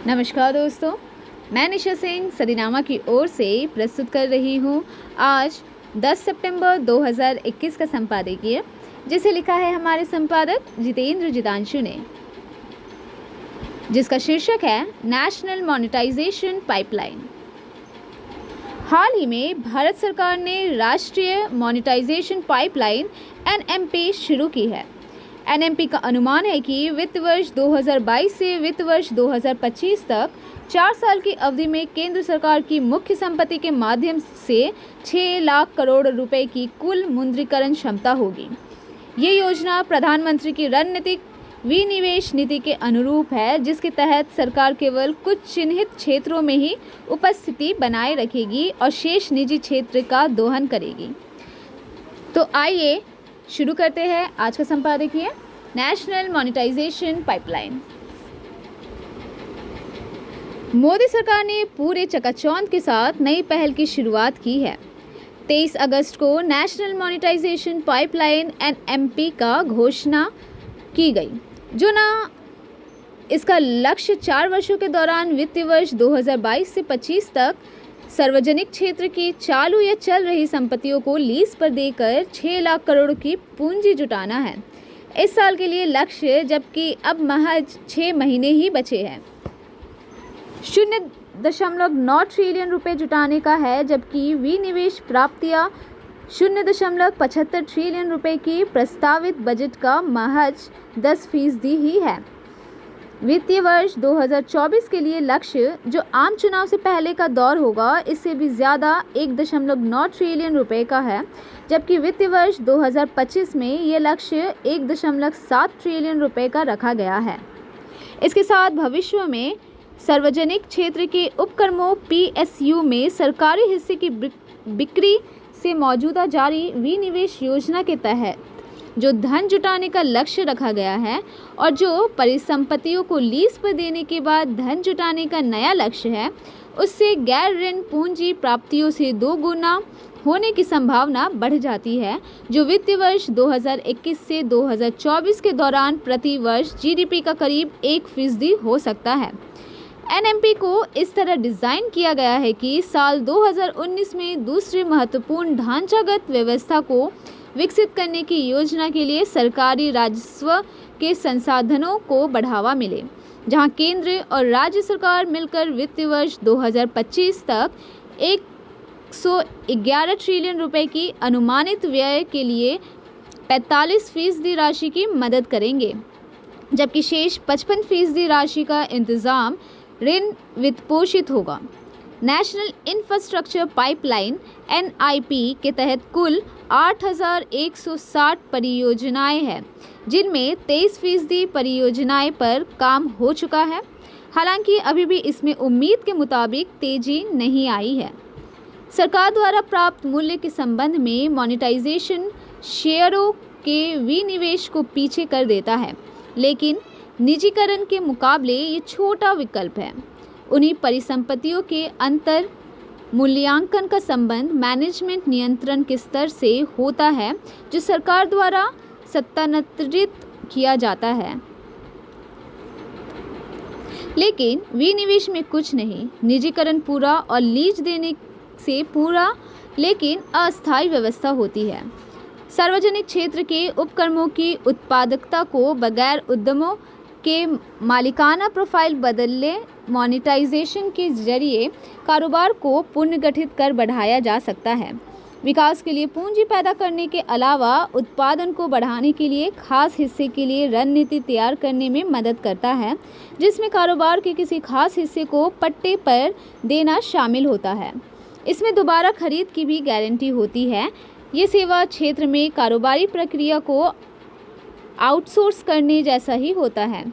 नमस्कार दोस्तों, मैं निशा सिंह सदीनामा की ओर से प्रस्तुत कर रही हूँ आज 10 सितंबर 2021 का संपादकीय, जिसे लिखा है हमारे संपादक जितेंद्र जितांशु ने, जिसका शीर्षक है नेशनल मॉनेटाइजेशन पाइपलाइन। हाल ही में भारत सरकार ने राष्ट्रीय मॉनेटाइजेशन पाइपलाइन एनएमपी शुरू की है। एनएमपी का अनुमान है कि वित्त वर्ष 2022 से वित्त वर्ष 2025 तक 4 साल की अवधि में केंद्र सरकार की मुख्य संपत्ति के माध्यम से 6 लाख करोड़ रुपए की कुल मुद्रीकरण क्षमता होगी। ये योजना प्रधानमंत्री की रणनीतिक विनिवेश नीति के अनुरूप है, जिसके तहत सरकार केवल कुछ चिन्हित क्षेत्रों में ही उपस्थिति बनाए रखेगी और शेष निजी क्षेत्र का दोहन करेगी। तो आइए शुरू करते हैं आज का संपादकीय नेशनल मॉनेटाइजेशन पाइपलाइन। मोदी सरकार ने पूरे चकाचौंध के साथ नई पहल की शुरुआत की है। 23 अगस्त को नेशनल मॉनेटाइजेशन पाइपलाइन एनएमपी का घोषणा की गई, जो इसका लक्ष्य 4 वर्षों के दौरान वित्तीय वर्ष 2022 से 25 तक सार्वजनिक क्षेत्र की चालू या चल रही संपत्तियों को लीज पर देकर 6 लाख करोड़ की पूंजी जुटाना है। इस साल के लिए लक्ष्य, जबकि अब महज 6 महीने ही बचे हैं, 0.9 ट्रिलियन रुपए जुटाने का है, जबकि विनिवेश प्राप्तियां 0.75 ट्रिलियन रुपए की प्रस्तावित बजट का महज 10% ही है। वित्तीय वर्ष 2024 के लिए लक्ष्य, जो आम चुनाव से पहले का दौर होगा, इससे भी ज़्यादा 1.9 ट्रिलियन रुपए का है, जबकि वित्तीय वर्ष 2025 में ये लक्ष्य 1.7 ट्रिलियन रुपए का रखा गया है। इसके साथ भविष्य में सार्वजनिक क्षेत्र के उपक्रमों PSU में सरकारी हिस्से की बिक्री से मौजूदा जारी विनिवेश योजना के तहत जो धन जुटाने का लक्ष्य रखा गया है और जो परिसंपत्तियों को लीज पर देने के बाद धन जुटाने का नया लक्ष्य है, उससे गैर ऋण पूंजी प्राप्तियों से 2 गुना होने की संभावना बढ़ जाती है, जो वित्तीय वर्ष 2021 से 2024 के दौरान प्रति वर्ष GDP का करीब 1% हो सकता है। एनएमपी को इस तरह डिज़ाइन किया गया है कि साल 2019 में दूसरे महत्वपूर्ण ढांचागत व्यवस्था को विकसित करने की योजना के लिए सरकारी राजस्व के संसाधनों को बढ़ावा मिले, जहां केंद्र और राज्य सरकार मिलकर वित्तीय वर्ष 2025 तक 111 ट्रिलियन रुपए की अनुमानित व्यय के लिए 45% राशि की मदद करेंगे, जबकि शेष 55% राशि का इंतजाम ऋण वित्तपोषित होगा। नेशनल इंफ्रास्ट्रक्चर पाइपलाइन NIP के तहत कुल 8,160 परियोजनाएं हैं, जिनमें 23% परियोजनाएं पर काम हो चुका है। हालांकि अभी भी इसमें उम्मीद के मुताबिक तेजी नहीं आई है। सरकार द्वारा प्राप्त मूल्य के संबंध में मॉनेटाइजेशन शेयरों के विनिवेश को पीछे कर देता है, लेकिन निजीकरण के मुकाबले ये छोटा विकल्प है। उन्हीं परिसंपत्तियों के अंतर मूल्यांकन का संबंध मैनेजमेंट नियंत्रण के स्तर से होता है, जो सरकार द्वारा सत्तांतरित किया जाता है। लेकिन विनिवेश में कुछ नहीं, निजीकरण पूरा और लीज देने से पूरा लेकिन अस्थायी व्यवस्था होती है। सार्वजनिक क्षेत्र के उपक्रमों की उत्पादकता को बगैर उद्यमों के मालिकाना प्रोफाइल बदले मॉनेटाइजेशन के जरिए कारोबार को पुनर्गठित कर बढ़ाया जा सकता है। विकास के लिए पूंजी पैदा करने के अलावा उत्पादन को बढ़ाने के लिए खास हिस्से के लिए रणनीति तैयार करने में मदद करता है, जिसमें कारोबार के किसी खास हिस्से को पट्टे पर देना शामिल होता है। इसमें दोबारा खरीद की भी गारंटी होती है। ये सेवा क्षेत्र में कारोबारी प्रक्रिया को आउटसोर्स करने जैसा ही होता है।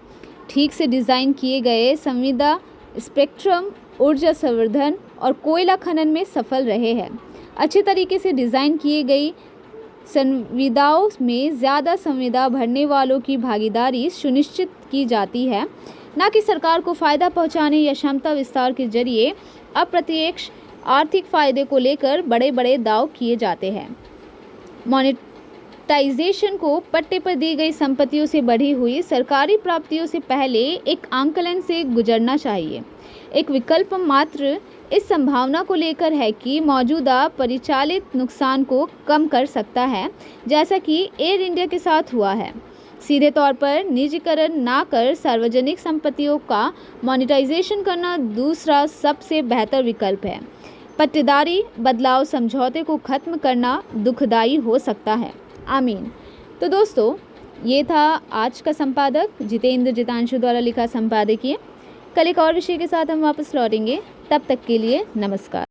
ठीक से डिज़ाइन किए गए संविदा स्पेक्ट्रम ऊर्जा संवर्धन और कोयला खनन में सफल रहे हैं। अच्छे तरीके से डिज़ाइन की गई संविदाओं में ज़्यादा संविदा भरने वालों की भागीदारी सुनिश्चित की जाती है, न कि सरकार को फ़ायदा पहुंचाने या क्षमता विस्तार के जरिए अप्रत्यक्ष आर्थिक फ़ायदे को लेकर बड़े बड़े दाव किए जाते हैं। मोनेटाइजेशन को पट्टे पर दी गई संपत्तियों से बढ़ी हुई सरकारी प्राप्तियों से पहले एक आंकलन से गुजरना चाहिए। एक विकल्प मात्र इस संभावना को लेकर है कि मौजूदा परिचालित नुकसान को कम कर सकता है, जैसा कि एयर इंडिया के साथ हुआ है। सीधे तौर पर निजीकरण ना कर सार्वजनिक संपत्तियों का मोनेटाइजेशन करना दूसरा सबसे बेहतर विकल्प है। पट्टेदारी बदलाव समझौते को खत्म करना दुखदाई हो सकता है। आमीन। तो दोस्तों, ये था आज का संपादक जितेंद्र जितांशु द्वारा लिखा संपादकीय। कल एक और विषय के साथ हम वापस लौटेंगे। तब तक के लिए नमस्कार।